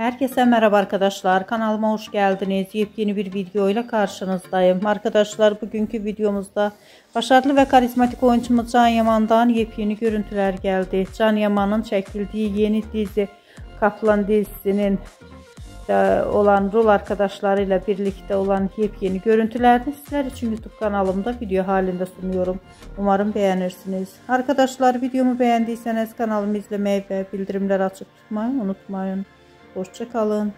Herkese merhaba arkadaşlar. Kanalıma hoş geldiniz. Yepyeni bir video ile karşınızdayım. Arkadaşlar bugünkü videomuzda başarılı ve karizmatik oyuncumuz Can Yaman'dan yepyeni görüntüler geldi. Can Yaman'ın çekildiği yeni dizi Kaplan dizisinin olan rol arkadaşlarıyla birlikte olan yepyeni görüntülerini sizler için YouTube kanalımda video halinde sunuyorum. Umarım beğenirsiniz. Arkadaşlar videomu beğendiyseniz kanalımı izlemeyi ve bildirimleri açık tutmayı unutmayın. Hoşça kalın.